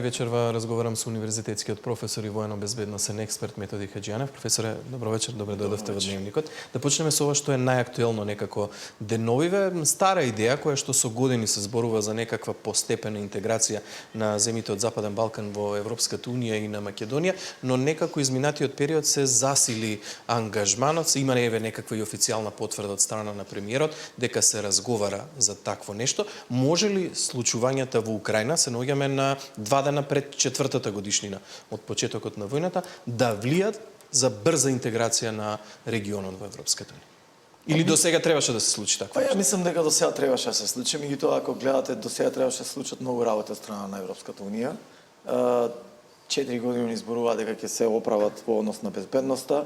Вечерва разговарам со универзитетскиот професор и воено-безбедносен експерт Методи Хаџијанов. Професоре, добро вечер, добре дојдовте во Дневникот. Да почнеме со ова што е најактуелно некако деновиве, стара идеја која што со години се зборува за некаква постепена интеграција на земјите од Западен Балкан во Европската унија и на Македонија, но некако изминатиот период се засили ангажманот, има еве некаква и официјална потврда од страна на премиерот дека се разговара за такво нешто. Може ли случувањата во Украина, се наоѓаме на 2 дена пред 4-та годишнина од почетокот на војната, да влијат за брза интеграција на регионот во Европската унија? Или до сега требаше да се случи така? Ја мислам дека до сега требаше да се случи, меѓутоа ако гледате до сега требаше да се случат многу работи од страна на Европската унија. 4 години изборува дека ќе се оправат во однос на безбедноста,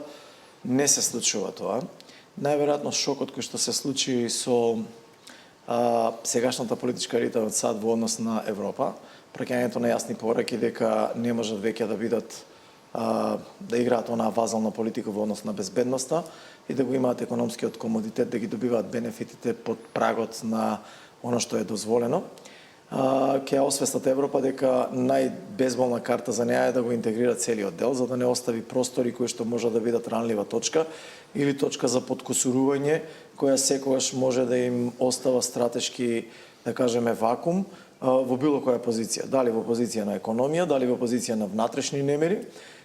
не се случува тоа. Најверојатно шокот кој што се случи со сегашната политичка елита од САД во однос на Европа, праќањето на јасни пораки дека не можат веќе да бидат да играат онаа вазална политика во однос на безбедноста и да го имаат економскиот комодитет, да ги добиваат бенефитите под прагот на оно што е дозволено. Ќе освестат Европа дека најбезболна карта за неа е да го интегрира целиот дел, за да не остави простори кои што може да бидат ранлива точка или точка за подкусурување, која секогаш може да им остава стратешки, да кажеме, вакуум во било која позиција. Дали во позиција на економија, дали во позиција на внатрешни немири,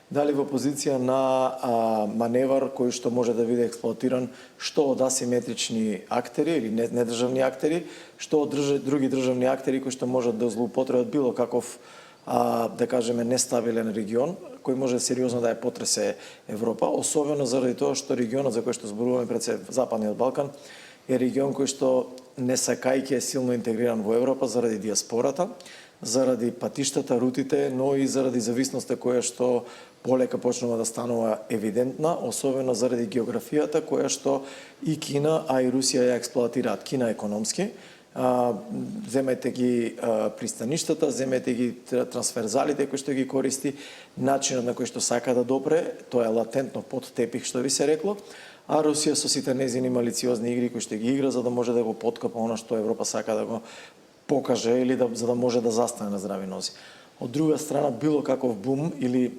дали во позиција на маневар кој што може да биде експлоатиран што од асиметрични актери или недржавни актери, што од други државни актери кои што можат да злоупотребат било каков да кажеме нестабилен регион кој може сериозно да ја потресе Европа, особено заради тоа што регионот за кој што зборуваме пред се Западниот Балкан е регион кој што не сакајќи е силно интегриран во Европа заради диаспората, заради патиштата, рутите, но и заради зависноста која што полека почнува да станува евидентна, особено заради географијата која што и Кина, а и Русија ја експлоатираат. Кина економски, земете ги пристаништата, земете ги трансферзалите кои што ги користи, начинот на кој што сака да допре, тоа е латентно под тепих што ви се рекло, а Русија со сите незини малициозни игри кои што ги игра за да може да го поткопа она што Европа сака да го покаже или за да може да застане на здрави нози. Од друга страна, било каков бум или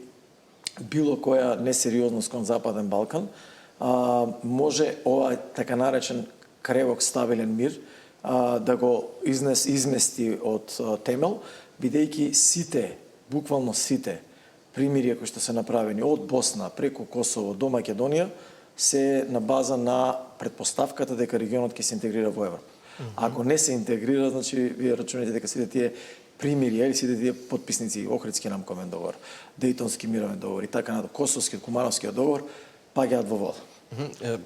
било која несериозност кон Западен Балкан, може ова така наречен кревок стабилен мир да го измести од темел, бидејќи сите, буквално сите примирија кои што се направени од Босна преку Косово до Македонија се на база на претпоставката дека регионот ќе се интегрира во Европа. Ако не се интегрира, значи вие рачунате дека сите тие примирија или сите тие потписници Охридски рамковен договор, Дејтонски мировен договор и така натаму, Косовскиот, Кумановскиот договор паѓаат во вода.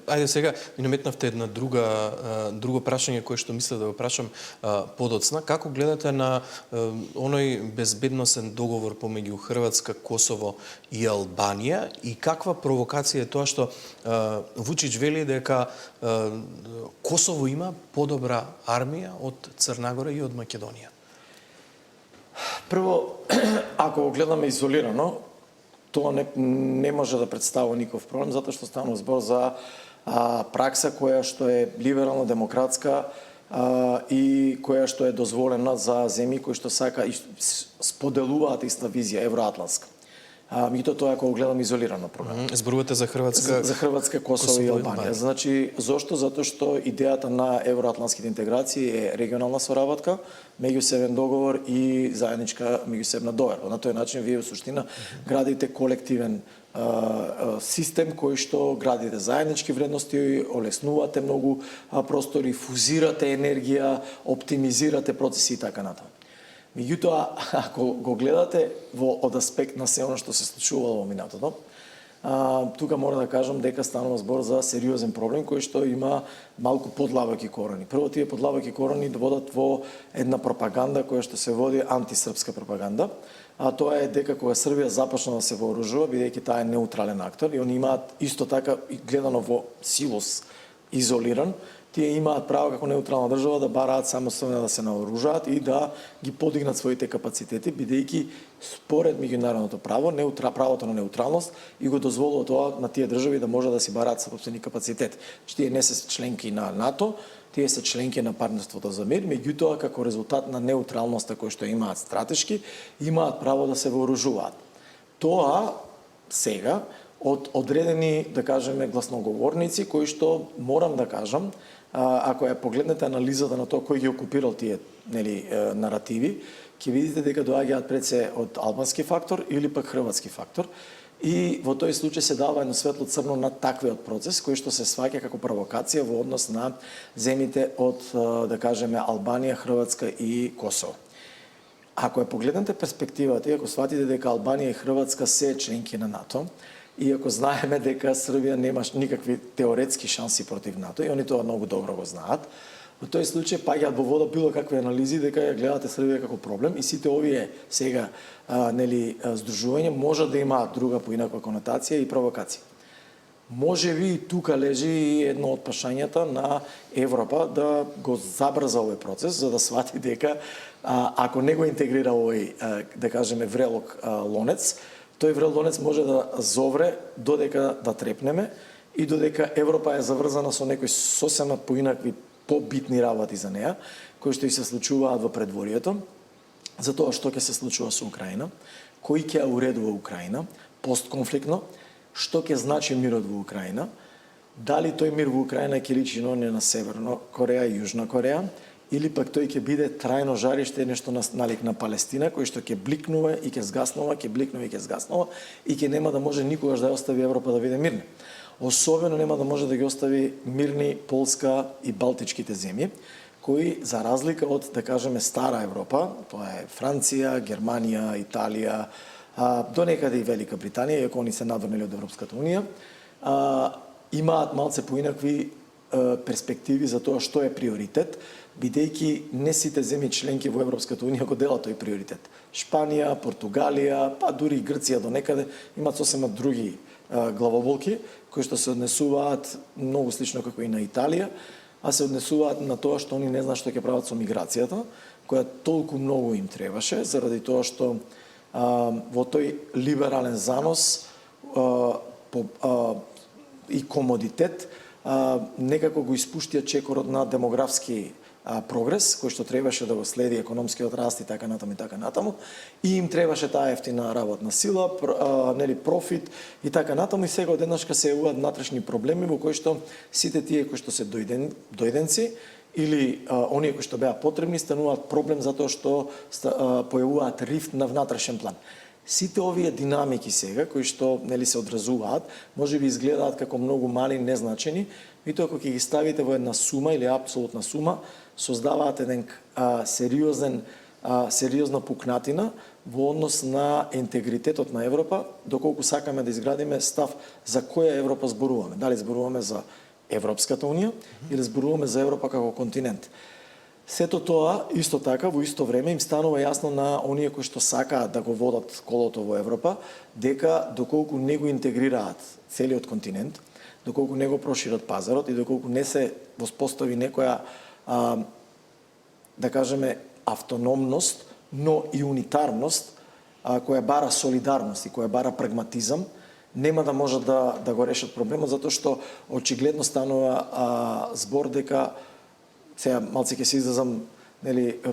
Ајде сега ми наметнавте една друго прашање кое што мислев да го прашам подоцна. Како гледате на оној безбедносен договор помеѓу Хрватска, Косово и Албанија и каква провокација е тоа што Вучич вели дека Косово има подобра армија од Црна Гора и од Македонија? Прво, ако го гледаме изолирано, тоа не може да представува никаков проблем, затоа што станува збор за пракса која што е либерална, демократска и која што е дозволена за земји кои што сака и споделуваат иста визија евроатлантска. Меѓутоа тоа ако го гледам изолирано проблем. Зборувате за Хрватска, Косово и Албанија. Значи, зошто? Затоа што идејата на евроатлантските интеграции е регионална соработка, меѓусебен договор и заедничка меѓусебна доверба. На тој начин вие во суштина градите колективен систем кој што градите заеднички вредности, олеснувате многу простори, фузирате енергија, оптимизирате процеси и така натаму. Меѓутоа, ако го гледате од аспект на се оно што се случувало во минатото, тука мора да кажам дека станува збор за сериозен проблем кој што има малку подлабоки корени. Прво, тие подлабоки корени водат во една пропаганда која што се води антисрпска пропаганда, а тоа е дека кога Србија започна да се вооружува, бидејќи таа е неутрален актор и они имаат исто така гледано во силос изолиран, тие имаат право како неутрална држава да бараат самостојно да се наоружаат и да ги подигнат своите капацитети, бидејќи според меѓународното право, правото на неутралност и го дозволува тоа на тие држави да може да си бараат сопствени капацитет. Тие не се членки на НАТО, тие се членки на партнерството за мир, меѓутоа како резултат на неутралноста која што имаат стратешки, имаат право да се вооружуваат. Тоа сега од одредени, да кажеме, гласноговорници кои што морам да кажам, ако ја погледнете анализата на тоа кој ги окупирал тие наративи, ќе видите дека доаѓаат пред се од албански фактор или пак хрватски фактор. И во тој случај се дава едно светло црно на таквиот процес кој што се сваќа како провокација во однос на земите од, да кажеме, Албанија, Хрватска и Косово. Ако ја погледнете перспективата и ако сватите дека Албанија и Хрватска се членки на НАТО, и ако знаеме дека Србија немаш никакви теоретски шанси против НАТО, и они тоа многу добро го знаат, во тој случај паѓаат во вода било какви анализи дека ја гледате Србија како проблем и сите овие сега здружувања може да имаат друга поинаква конотација и провокација. Може би и тука лежи и едно од прашањата на Европа да го забрза овој процес, за да свати дека ако не го интегрира овој, да кажеме, врелок лонец, тој врел лонец може да зовре додека да трепнеме и додека Европа е заврзана со некои сосема поинакви побитни работи за неа, кои што и се случуваат во предворието, за тоа што ќе се случува со Украина, кој ќе ја уредува Украина, постконфликтно, што ќе значи мирот во Украина, дали тој мир во Украина ќе личи на Северна Кореја и Јужна Кореја, или пак тој ќе биде трајно жариште, нешто налик на Палестина, кој што ќе бликнува и ќе згаснува, ќе бликнува и ќе згаснува, и ќе нема да може никогаш да ја остави Европа да биде мирна. Особено нема да може да ги остави мирни Полска и Балтичките земји, кои за разлика од, да кажеме, стара Европа, тоа е Франција, Германија, Италија, до некаде и Велика Британија, иако они се надврнели од Европската унија, имаат малце поинакви перспективи за тоа што е приоритет, бидејќи не сите земји членки во Европската унија го делат тој приоритет. Шпанија, Португалија, па дури и Грција до некаде имаат сосема други главоболки кои што се однесуваат многу слично како и на Италија, а се однесуваат на тоа што они не знаат што ќе прават со миграцијата, која толку многу им требаше, заради тоа што во тој либерален занос и комодитет некако го испуштија чекорот на демографски прогрес, кој што требаше да го следи економскиот раст и така натаму, и им требаше таа ефтина работна сила, профит и така натаму, и сега одеднашка се јавуваат внатрешни проблеми во кои што сите тие кои што се дојденци или оние кои што беа потребни стануваат проблем затоа што појавуваат рифт на внатрешен план. Сите овие динамики сега, кои што се одразуваат, може би изгледаат како многу мали, незначени, и тоа кога ќе ги ставите во една сума или апсолутна сума, создаваат еден сериозна пукнатина во однос на интегритетот на Европа, доколку сакаме да изградиме став за која Европа зборуваме. Дали зборуваме за Европската унија или зборуваме за Европа како континент. Сето тоа, исто така, во исто време им станува јасно на оние кои што сакаат да го водат колото во Европа, дека доколку не го интегрираат целиот континент, доколку не го прошират пазарот и доколку не се воспостави некоја, да кажеме, автономност, но и унитарност, која бара солидарност и која бара прагматизам, нема да можат да го решат проблемот, затоа што очигледно станува збор дека, сега малце ќе се изразам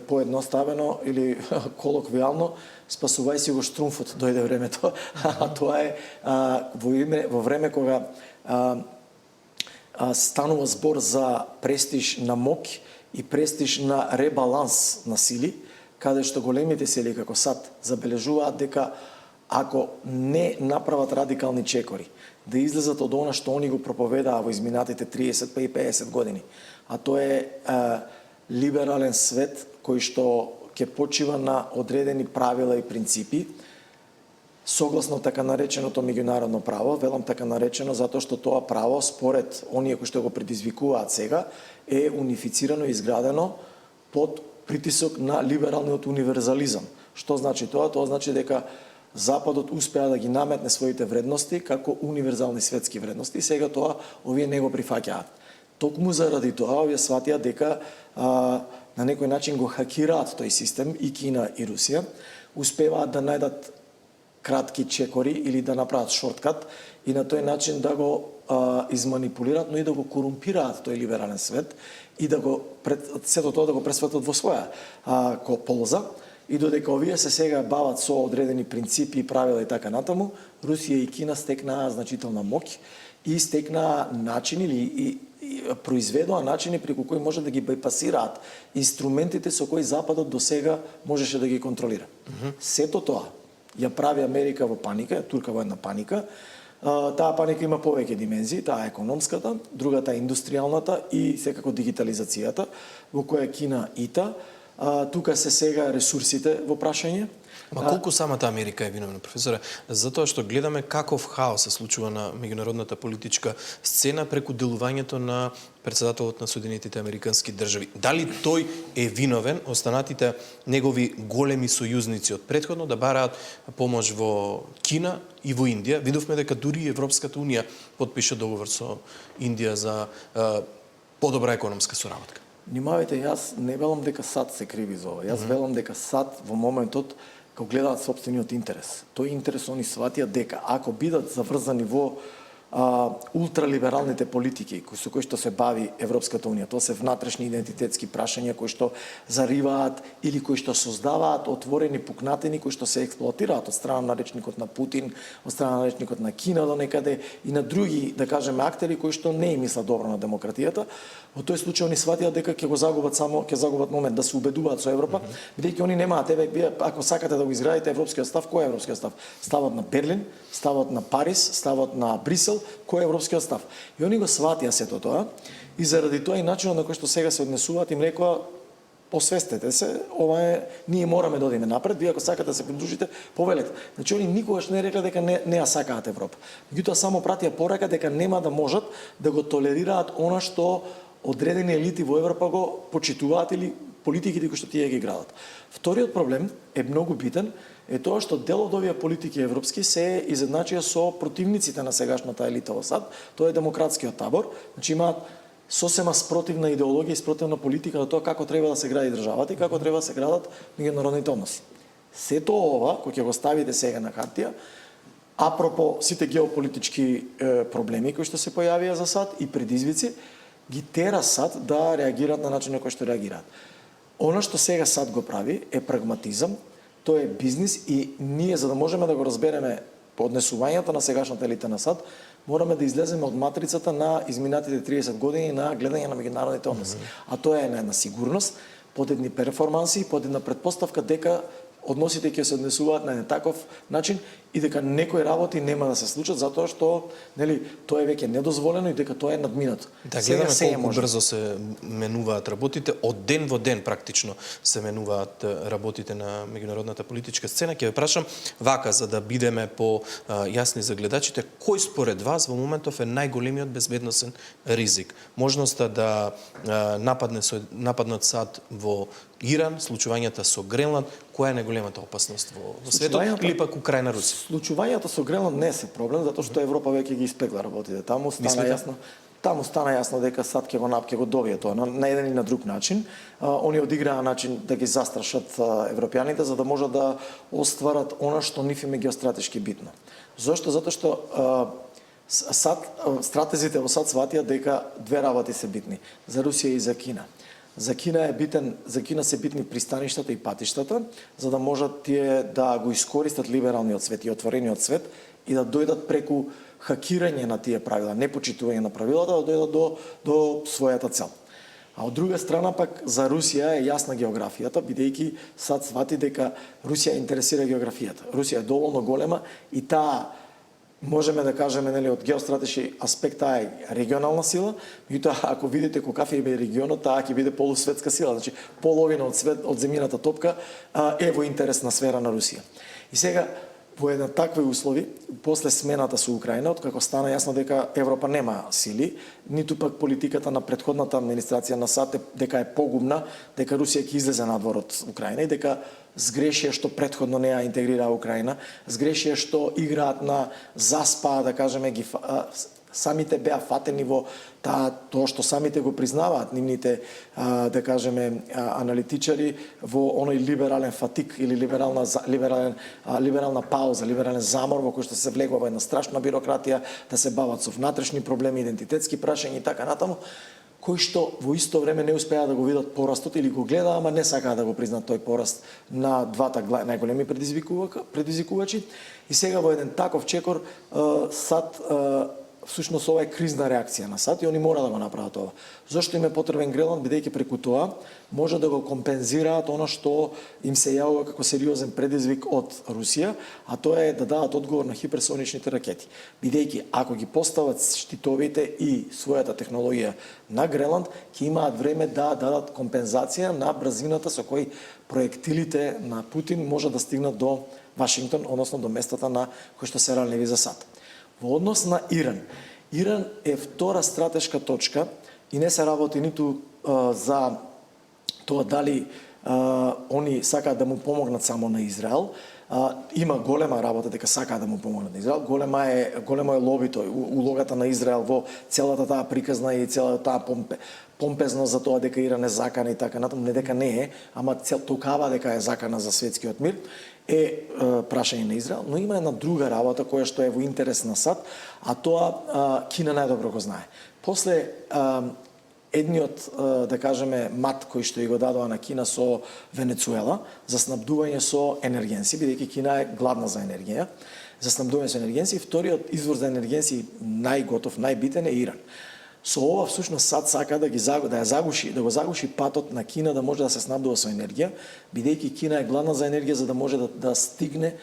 поедноставено или колоквијално, спасувај си го штрумфот, дојде времето. Тоа е во време кога станува збор за престиж на МОК и престиж на ребаланс на сили, каде што големите сили како САД забележуваат дека ако не направат радикални чекори, да излезат од она што они го проповедаа во изминатите 30 па и 50 години, а тоа е либерален свет кој што ќе почива на одредени правила и принципи, согласно така нареченото меѓународно право, велам така наречено затоа што тоа право, според оние кои што го предизвикуваат сега, е унифицирано и изградено под притисок на либералниот универзализам. Што значи тоа? Тоа значи дека Западот успеа да ги наметне своите вредности како универзални светски вредности и сега тоа овие не го прифаќаат. токму заради тоа овие сватија дека на некој начин го хакираат тој систем и Кина и Русија, успеваат да најдат кратки чекори или да направат шорткат и на тој начин да го изманипулираат, но и да го корумпираат тој либерален свет и да го сето тоа да го пресватат во своја полза. И додека овие се сега бават со одредени принципи, правила и така натаму, Русија и Кина стекнаа значителна моќ и стекнаа начини и произведоа начини преку кои може да ги бајпасираат инструментите со кои Западот до сега можеше да ги контролира. Сето тоа ја прави Америка во паника, ја турка во една паника. Таа паника има повеќе димензии, таа е економската, другата е индустријалната и секако дигитализацијата, во која Кина ита. Тука се сега ресурсите во прашање. Ма колку самата Америка е виновна, професоре? Затоа што гледаме каков хаос се случува на меѓународната политичка сцена преку делувањето на претседателот на Соединетите Американски држави. Дали тој е виновен, останатите негови големи сојузници од претходно да бараат помош во Кина и во Индија? Видовме дека дури Европската унија потпиша договор со Индија за подобра економска соработка. Внимавајте, јас не велам дека САД се криви за ова. Јас велам дека САД во моментот кога гледаат сопствениот интерес. Тој интерес они сватија дека ако бидат заврзани во ултралибералните политики со кои што се бави Европската унија, тоа се внатрешни идентитетски прашања кои што зариваат или кои што создаваат отворени пукнатини кои што се експлоатираат од страна на речникот на Путин, од страна на речникот на Кина до некаде и на други, да кажеме, актери кои што не им мислат добро на демократијата. Во тој случај они сватија дека ќе го загубат ќе загубат момент да се убедуваат со Европа, бидејќи они немаат, ако сакате да го изградите европскиот став, кој е европскиот став? Ставот на Берлин, ставот на Париз, ставот на Брисел, кој е европскиот став? И они го сватија сето тоа и заради тоа и начинот на кој што сега се однесуваат им рекоа освестете се, ова е, ние мораме да одиме напред, вие ако сакате да се придружите, повелете. Значи они никогаш не рекла дека не ја сакаат Европа. Меѓутоа само пратија порака дека нема да можат да го толерираат она што одредени елити во Европа го почитуваат или политиките кои што тие ги градат. Вториот проблем е многу битен, е тоа што дел од овие политики европски се изедначија со противниците на сегашната елита во САД, тоа е демократскиот табор, значи имаат сосема спротивна идеологија и спротивна политика до тоа како треба да се гради државата и како треба да се градат меѓународните односи. Сето ова, кој ќе го ставите сега на хартија, апропо сите геополитички проблеми кои што се појавија за САД и предизвици, ги тера САД да реагираат на начинот кој што реагираат. Она што сега САД го прави е прагматизам, тоа е бизнис и ние за да можеме да го разбереме по однесувањето на сегашната елита на САД, мораме да излеземе од матрицата на изминатите 30 години на гледање на меѓународните односи. А тоа е една сигурност, под едни перформанси, под една предпоставка дека односите ќе се однесуваат на еден таков начин и дека некои работи нема да се случат затоа што нели тоа е веќе недозволено и дека тоа е надминато. Да, гледаме колку брзо се менуваат работите, од ден во ден практично се менуваат работите на меѓународната политичка сцена. Ќе ве прашам вака за да бидеме по јасни за гледачите, кој според вас во моментов е најголемиот безбедносен ризик? Можноста да нападнат САД во Иран, случувањата со Гренланд, која е најголемата опасност во светот или пак Украина, Русија? Случувањата со Гренланд не се проблем, затоа што Европа веќе ги испегла работите. Таму стана јасно дека САД ќе го добие тоа на еден или на друг начин. Они одиграа начин да ги застрашат европјаните за да можат да остварат она што нив им е геостратешки битно. Зошто? Затоа што стратезите во САД сватија дека две работи се битни за Русија и за Кина. За Кина се битни пристаништата и патиштата, за да можат тие да го искористат либералниот свет и отворениот свет и да дојдат преку хакирање на тие правила, непочитување на правилата, да дојдат до својата цел. А од друга страна пак за Русија е јасна географијата, бидејќи САД свати дека Русија интересира географијата. Русија е доволно голема и таа можеме да кажеме нели од геостратешки аспект таа е регионална сила, меѓутоа ако видите каков е регионот, таа ќе биде полусветска сила, значи половина од земјината топка е во интересна сфера на Русија. И сега во една такви услови, после смената со Украина, откако стана јасно дека Европа нема сили, ниту пак политиката на претходната администрација на САД дека е погубна, дека Русија ќе излезе надвор од Украина и дека сгрешија што претходно не ја интегрираа Украина, сгрешија што играат на заспа, да кажеме, самите беа фатени во тоа што самите го признаваат нивните да кажеме аналитичари во оној либерален фатик или либерална пауза, либерален замор во кој што се влегува во една страшна бирократија, да се бават со внатрешни проблеми, идентитетски прашања и така натаму, кои што во исто време не успеа да го видат порастот или го глеdaa, ама не сакаа да го признат тој пораст на двата најголеми предизвикувачи. И сега во еден таков чекор САД всушност ова е кризна реакција на САД и они мора да го направат ова. Зошто им е потребен Гренланд, бидејќи преку тоа може да го компензираат она што им се јавува како сериозен предизвик од Русија, а тоа е да дадат одговор на хиперсоничните ракети. Бидејќи ако ги постават штитовите и својата технологија на Гренланд, ќе имаат време да дадат компензација на брзината со кој проектилите на Путин може да стигнат до Вашингтон, односно до местата на кои што се ранливи за САД. Во однос на Иран. Иран е втора стратешка точка и не се работи ниту за тоа дали они сакаат да му помогнат само на Израел. Има голема работа дека сакаат да му помогнат на Израел. Големо е лобито, улогата на Израел во целата таа приказна и целата таа помпезност за тоа дека Иран е закана и така натаму, не дека не е, ама токава дека е закана за светскиот мир, е прашање на Израел, но има една друга работа која што е во интерес на САД, а тоа Кина најдобро го знае. После едниот, да кажеме, мат кој што го дадоа на Кина со Венецуела за снабдување со енергенси, бидејќи Кина е гладна за енергија, за снабдување со енергенси, вториот извор за енергенси најготов, најбитен е Иран. Со ова всушност САД сака да го загуши патот на Кина да може да се снабдува со енергија, бидејќи Кина е гладна за енергија за да може да стигне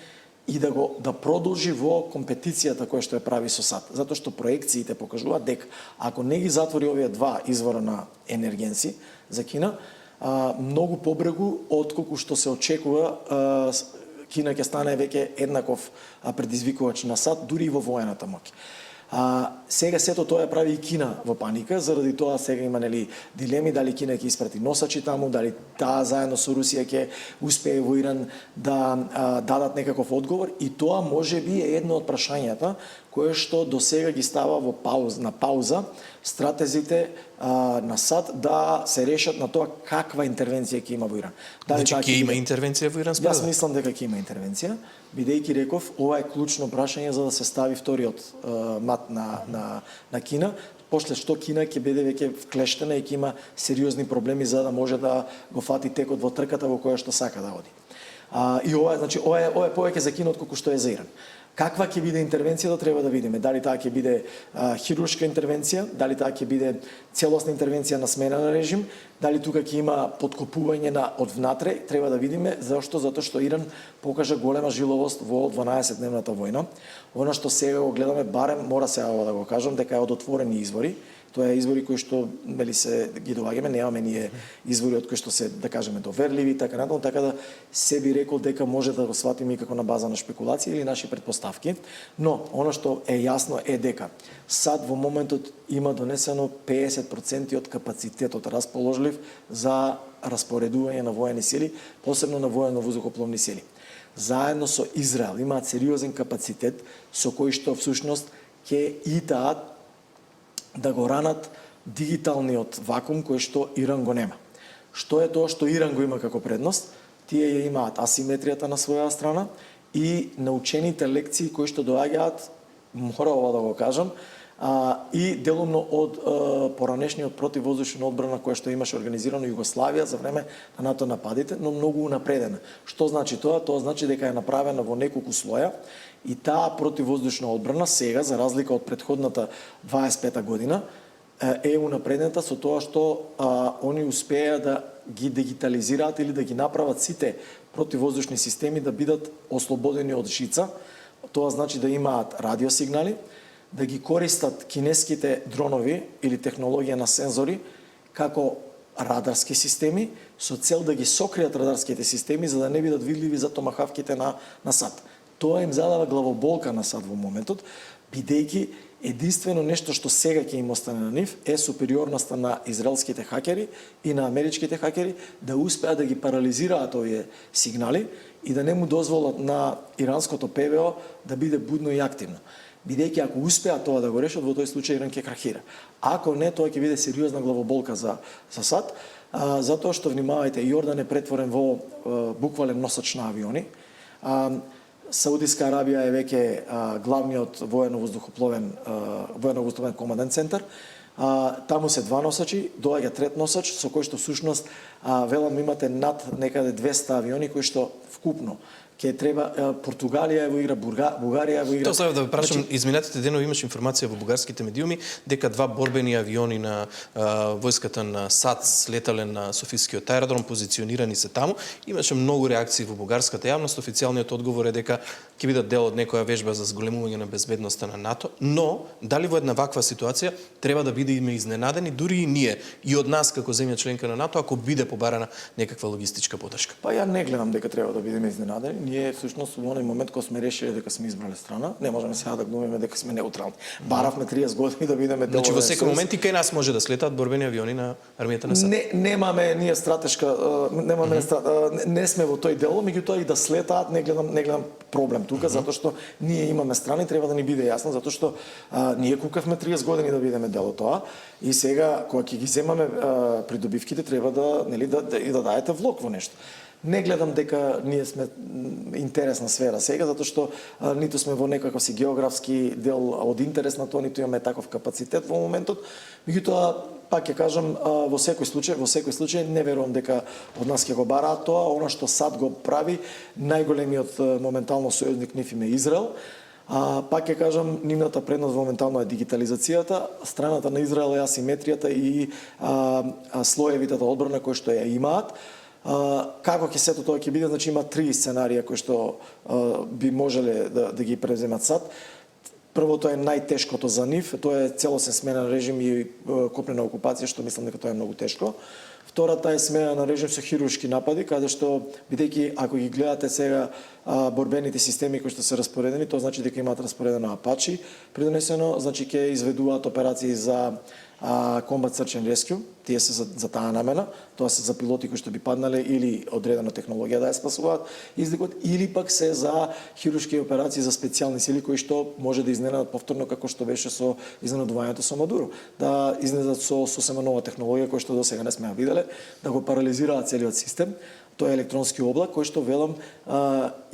и да продолжи во компетицијата која што ја прави со САД, затоа што проекциите покажуваат дека ако не ги затвори овие два извора на енергенси за Кина, многу побрегу отколку што се очекува, Кина ќе стане веќе еднаков предизвикувач на САД дури и во воената моќ. Сега сето тоа ја прави и Кина во паника, заради тоа сега има дилеми дали Кина ќе испрати носачи таму, дали таа заедно со Русија ќе успее во Иран да дадат некаков одговор, и тоа можеби е едно од прашањата кое што до сега ги става на пауза стратезите на САД да се решат на тоа каква интервенција ќе има во Иран. Значи ќе има интервенција во Иран? Јас мислам дека ќе има интервенција, бидејќи реков ова е клучно прашање за да се стави вториот мат на Кина, после што Кина ќе биде веќе вклештена и ќе има сериозни проблеми за да може да го фати текот во трката во која што сака да оди. И ова е повеќе за Кина отколку што е за Иран. Каква ќе биде интервенцијата треба да видиме. Дали таа ќе биде хируршка интервенција, дали таа ќе биде целосна интервенција на смена на режим, дали тука ќе има поткопување од внатре, треба да видиме. Зашто? Затоа што Иран покажа голема жиловост во 12-дневната војна. Она што сега го гледаме, барем мора сега да го кажам, дека е од отворени извори. Тоа е извори кои што се ги доаѓаме, немаме ние извори од кои што се, да кажеме, доверливи и така натаму, така да се би рекол дека може да го сватиме и како на база на шпекулација или наши претпоставки. Но она што е јасно е дека САД во моментот има донесено 50% од капацитетот расположлив за распоредување на воени сили, посебно на военно-воздухопловни сили. Заедно со Израел имаат сериозен капацитет со кој што всушност ќе итаат да го ранат дигиталниот вакуум кој што Иран го нема. Што е тоа што Иран го има како предност? Тие ја имаат асиметријата на своја страна и научените лекции кои што доаѓаат, мора ова да го кажам, и делумно од поранешниот противвоздушна одбрана која што имаше организирано Југославија за време на НАТО нападите, но многу унапредена. Што значи тоа? Тоа значи дека е направена во неколку слоја и таа противвоздушна одбрана сега, за разлика од претходната 25-та година, е унапредната со тоа што они успеа да ги дигитализираат или да ги направат сите противвоздушни системи да бидат ослободени од жица. Тоа значи да имаат радиосигнали, да ги користат кинеските дронови или технологија на сензори како радарски системи со цел да ги сокријат радарските системи за да не бидат видливи за томахавките на САД. Тоа им задава главоболка на САД во моментот, бидејќи единствено нешто што сега ќе им остане на нив е супериорноста на израелските хакери и на америчките хакери да успеат да ги парализираат овие сигнали и да не му дозволат на иранското ПВО да биде будно и активно. Бидејќи ако успеат тоа да го решат, во тој случај Иран ќе крахира. Ако не, тоа ќе биде сериозна главоболка за САД, затоа што внимавајте, Јордан е претворен во буквален носач на авиони. Саудиска Арабија е веќе главниот воено-воздухопловен команден центар. Таму се два носачи, доаѓа трет носач со кој што всушност велам имате над некаде 200 авиони кои што вкупно ќе треба Португалија во игра, Бугарија во игра. Тоа сакав да ве прашам, изминатите денови имаш информација во бугарските медиуми дека два борбени авиони на војската на САД слетале на Софискиот аеродром, позиционирани се таму. Имаше многу реакции во бугарската јавност. Официјалниот одговор е дека ќе бидат дел од некоја вежба за зголемување на безбедноста на НАТО, но дали во една ваква ситуација треба да бидеме изненадени дури и ние и од нас како земја членка на НАТО ако биде побарана некаква логистичка поддршка? Па ја не гледам дека треба да бидеме изненадени. Ние всушност во оној момент кога сме решиле дека сме избрале страна, не можеме сега да глумиме дека сме неутрални. Баравме 30 години да бидеме дел од. Значи во секој момент и кај нас може да слетаат борбени авиони на армијата на САД. Немаме ние стратешка, не сме во тој дел, меѓутоа и да слетаат не гледам проблем тука, затоа што ние имаме страни, треба да ни биде јасно, затоа што ние кукавме 30 години да бидеме дел од тоа и сега кога ќе ги земаме придобивките треба да даете влог во нешто. Не гледам дека ние сме интересна сфера сега, затоа што ниту сме во некаков си географски дел од интерес на тоа, ниту имаме таков капацитет во моментот. Меѓутоа, пак ќе кажам, во секој случај не верувам дека од нас ќе го бараат тоа. Она што САД го прави, најголемиот моментално сојузник нив им е Израел. Пак ќе кажам, нивната предност моментално е дигитализацијата, страната на Израел е асиметријата и слоевитата одбрана кои што ја имаат. Како ќе сето тоа ќе биде, значи има три сценарија кои што би можеле да ги преземат САД. Првото е најтешкото за нив, тоа е целосен сменен режим и копнена окупација, што мислам дека тоа е многу тешко. Втората е смена на режим со хируршки напади, каде што, бидејќи ако ги гледате сега борбените системи кои што се распоредени, тоа значи дека имаат распоредено Апачи, придонесено, значи ќе изведуваат операции за Combat Search and Rescue, тие се за таа намена, тоа се за пилоти кои што би паднале или одредена технологија да ја спасуваат издигот, или пак се за хируршки операции за специјални сили кои што може да изненадат повторно како што беше со изненадувањето со Мадуро, да изненадат со сосема нова технологија која што досега не сме ја виделе, да го парализираат целиот систем. Тоа е електронски облак кој што велам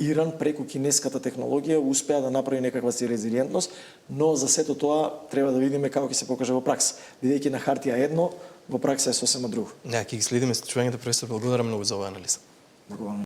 Иран преку кинеската технологија успеа да направи некаква си резилиентност, но за сето тоа треба да видиме како ќе се покаже во пракса. Бидејќи на хартија едно, во пракса е сосема друго. Ќе ги следиме случувањето, професор, благодарам многу за оваа анализа. Благодарам.